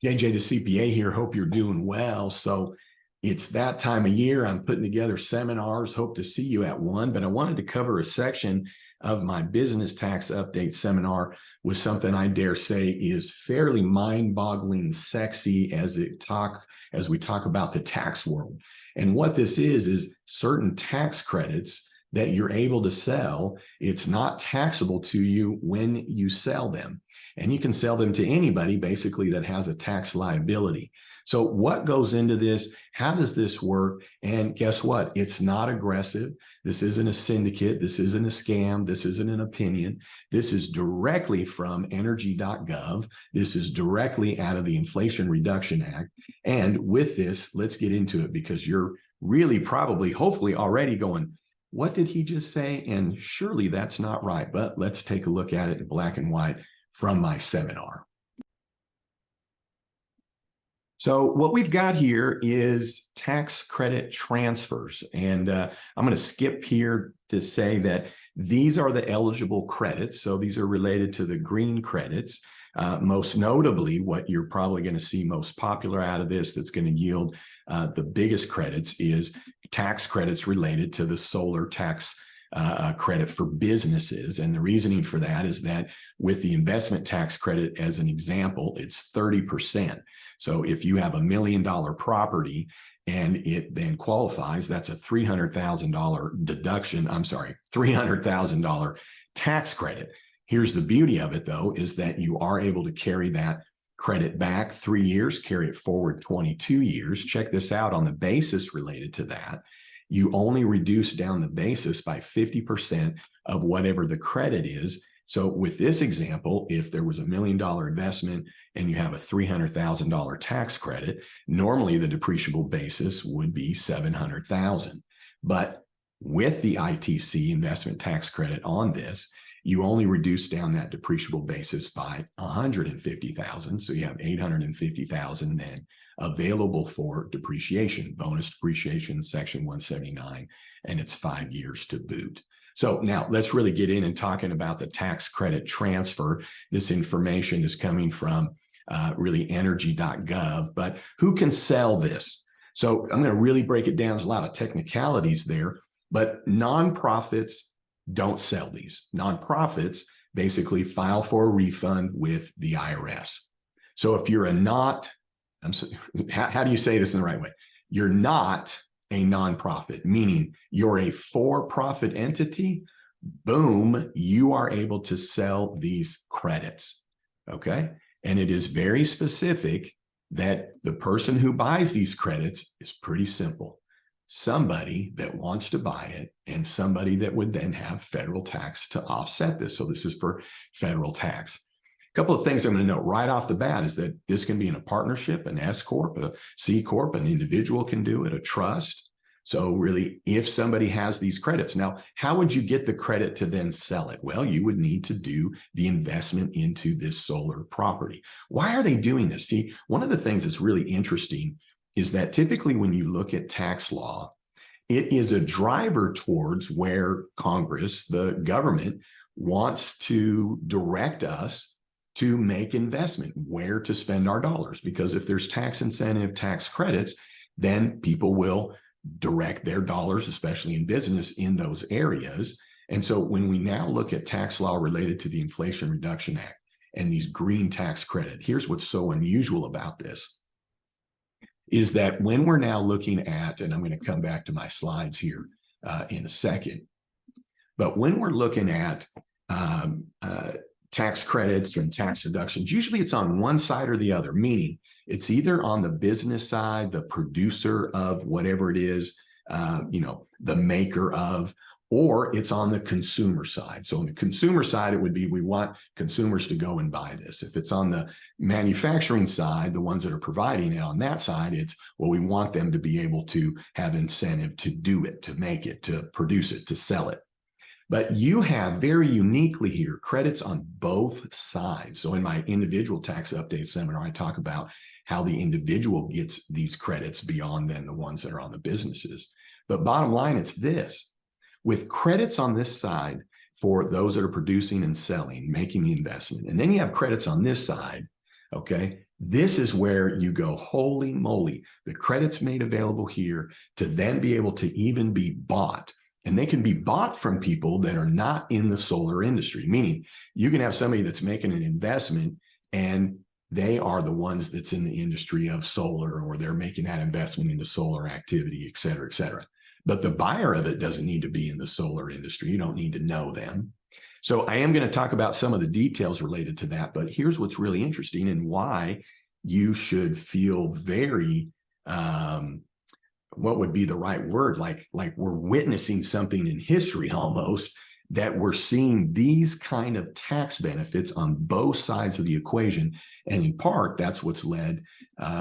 JJ, the CPA here. Hope you're doing well. So it's that time of year. I'm putting together seminars. Hope to see you at one. But I wanted to cover a section of my business tax update seminar with something I dare say is fairly mind-boggling sexy as we talk about the tax world. And what this is certain tax credits that you're able to sell. It's not taxable to you when you sell them. And you can sell them to anybody basically that has a tax liability. So what goes into this? How does this work? And guess what? It's not aggressive. This isn't a syndicate. This isn't a scam. This isn't an opinion. This is directly from energy.gov. This is directly out of the Inflation Reduction Act. And with this, let's get into it because you're really probably, hopefully already going, what did he just say? And surely that's not right, but let's take a look at it in black and white from my seminar. So what we've got here is tax credit transfers. And I'm going to skip here to say that these are the eligible credits. So these are related to the green credits. Most notably, what you're probably going to see most popular out of this that's going to yield the biggest credits is tax credits related to the solar tax credit for businesses. And the reasoning for that is that with the investment tax credit, as an example, it's 30%. So if you have $1 million property and it then qualifies, that's a $300,000 deduction. I'm sorry, $300,000 tax credit. Here's the beauty of it, though, is that you are able to carry that credit back 3 years, carry it forward 22 years. Check this out on the basis related to that. You only reduce down the basis by 50% of whatever the credit is. So with this example, if there was $1 million investment and you have a $300,000 tax credit, normally the depreciable basis would be $700,000. But with the ITC investment tax credit on this, you only reduce down that depreciable basis by $150,000. So you have $850,000 then available for depreciation, bonus depreciation, Section 179, and it's 5 years to boot. So now let's really get in and talking about the tax credit transfer. This information is coming from really energy.gov, but who can sell this? So I'm going to really break it down. There's a lot of technicalities there, but nonprofits don't sell these. Nonprofits basically file for a refund with the IRS. So if you're how do you say this in the right way? You're not a nonprofit, meaning you're a for-profit entity. Boom, you are able to sell these credits, okay? And it is very specific that the person who buys these credits is pretty simple. Somebody that wants to buy it and somebody that would then have federal tax to offset this. So this is for federal tax. A couple of things I'm going to note right off the bat is that this can be in a partnership, an S Corp, a C Corp, an individual can do it, a trust. So really, if somebody has these credits, now, how would you get the credit to then sell it? Well, you would need to do the investment into this solar property. Why are they doing this? See, one of the things that's really interesting is that typically when you look at tax law, it is a driver towards where Congress, the government, wants to direct us to make investment, where to spend our dollars. Because if there's tax incentive, tax credits, then people will direct their dollars, especially in business, in those areas. And so when we now look at tax law related to the Inflation Reduction Act and these green tax credit, here's what's so unusual about this. Is that when we're now looking at, and I'm going to come back to my slides here in a second, but when we're looking at tax credits and tax deductions, usually it's on one side or the other, meaning it's either on the business side, the producer of whatever it is, the maker of, or it's on the consumer side. So on the consumer side, it would be, we want consumers to go and buy this. If it's on the manufacturing side, the ones that are providing it on that side, it's, well, we want them to be able to have incentive to do it, to make it, to produce it, to sell it. But you have very uniquely here credits on both sides. So in my individual tax update seminar, I talk about how the individual gets these credits beyond then the ones that are on the businesses. But bottom line, it's this. With credits on this side for those that are producing and selling, making the investment, and then you have credits on this side, okay, This is where you go, holy moly, the credit's made available here to then be able to even be bought. And they can be bought from people that are not in the solar industry, meaning you can have somebody that's making an investment and they are the ones that's in the industry of solar, or they're making that investment into solar activity, et cetera, et cetera. But the buyer of it doesn't need to be in the solar industry. You don't need to know them. So I am going to talk about some of the details related to that, but here's what's really interesting and why you should feel very, what would be the right word? Like we're witnessing something in history almost, that we're seeing these kind of tax benefits on both sides of the equation. And in part, that's what's led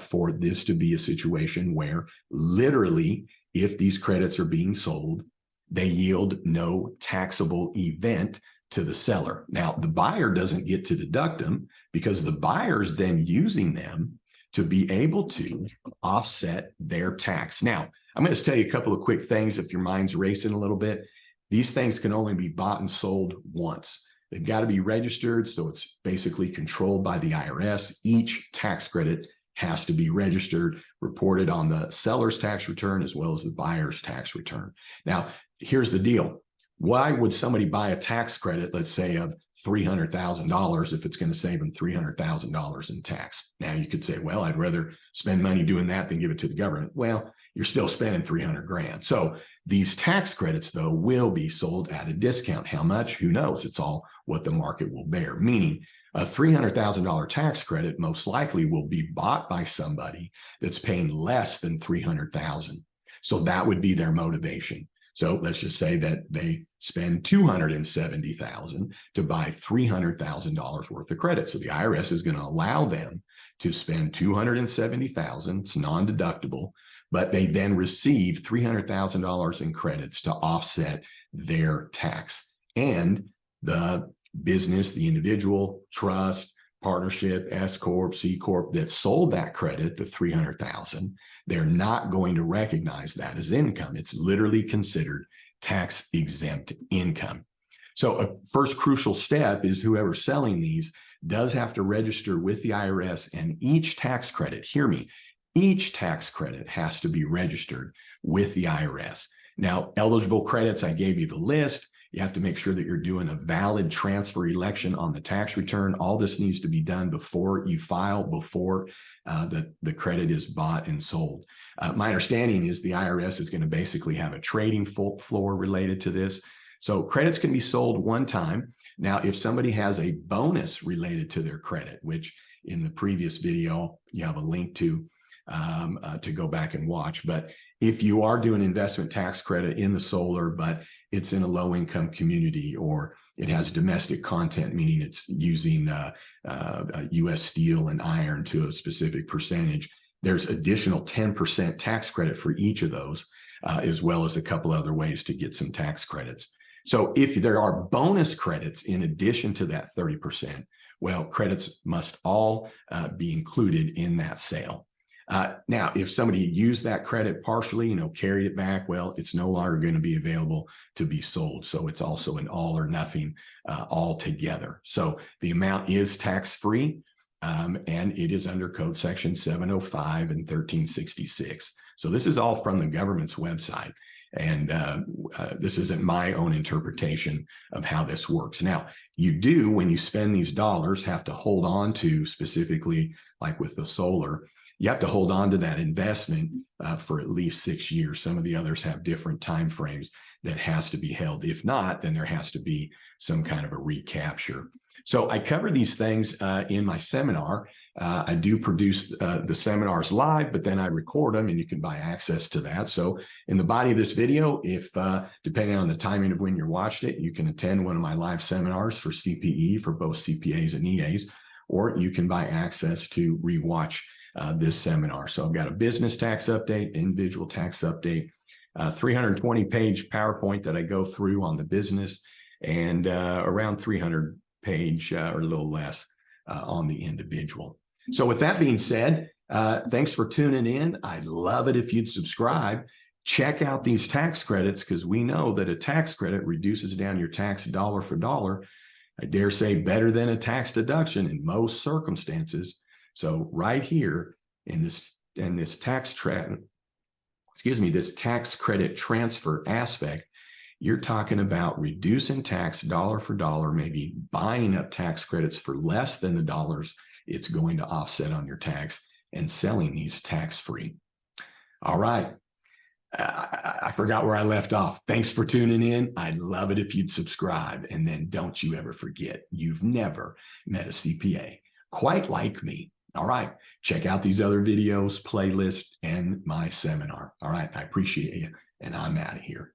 for this to be a situation where literally, if these credits are being sold, they yield no taxable event to the seller. Now, the buyer doesn't get to deduct them because the buyer's then using them to be able to offset their tax. Now, I'm going to tell you a couple of quick things if your mind's racing a little bit. These things can only be bought and sold once. They've got to be registered, so it's basically controlled by the IRS. Each tax credit has to be registered, reported on the seller's tax return as well as the buyer's tax return. Now, here's the deal. Why would somebody buy a tax credit, let's say of $300,000, if it's going to save them $300,000 in tax? Now, you could say, well, I'd rather spend money doing that than give it to the government. Well, you're still spending 300 grand. So these tax credits, though, will be sold at a discount. How much? Who knows? It's all what the market will bear, meaning a $300,000 tax credit most likely will be bought by somebody that's paying less than $300,000. So that would be their motivation. So let's just say that they spend $270,000 to buy $300,000 worth of credit. So the IRS is going to allow them to spend $270,000. It's non-deductible, but they then receive $300,000 in credits to offset their tax. And the business, the individual, trust, partnership, S Corp, C Corp that sold that credit, the $300,000, they're not going to recognize that as income. It's literally considered tax exempt income. So a first crucial step is whoever's selling these does have to register with the IRS, and each tax credit, hear me, each tax credit has to be registered with the IRS. Now, eligible credits, I gave you the list. You have to make sure that you're doing a valid transfer election on the tax return. All this needs to be done before you file, before the credit is bought and sold. My understanding is the IRS is going to basically have a trading floor related to this. So credits can be sold one time. Now, if somebody has a bonus related to their credit, which in the previous video, you have a link to go back and watch. But if you are doing investment tax credit in the solar, but it's in a low income community, or it has domestic content, meaning it's using US steel and iron to a specific percentage, there's additional 10% tax credit for each of those, as well as a couple other ways to get some tax credits. So if there are bonus credits in addition to that 30%, well, credits must all be included in that sale. Now, if somebody used that credit partially, carried it back, well, it's no longer going to be available to be sold. So it's also an all or nothing altogether. So the amount is tax-free, and it is under Code Section 705 and 1366. So this is all from the government's website. And this isn't my own interpretation of how this works. Now, you do, when you spend these dollars, have to hold on to, specifically like with the solar, you have to hold on to that investment for at least 6 years. Some of the others have different time frames that has to be held. If not, then there has to be some kind of a recapture. So I cover these things in my seminar. I do produce the seminars live, but then I record them and you can buy access to that. So in the body of this video, if depending on the timing of when you watched it, you can attend one of my live seminars for CPE for both CPAs and EAs, or you can buy access to rewatch this seminar. So I've got a business tax update, individual tax update, 320-page PowerPoint that I go through on the business, and around 300-page or a little less on the individual. So with that being said, thanks for tuning in. I'd love it if you'd subscribe. Check out these tax credits, because we know that a tax credit reduces down your tax dollar for dollar. I dare say better than a tax deduction in most circumstances. So right here in this tax credit transfer aspect, you're talking about reducing tax dollar for dollar, maybe buying up tax credits for less than the dollars it's going to offset on your tax and selling these tax-free. All right. I forgot where I left off. Thanks for tuning in. I'd love it if you'd subscribe. And then don't you ever forget, you've never met a CPA quite like me. All right. Check out these other videos, playlists, and my seminar. All right. I appreciate you. And I'm out of here.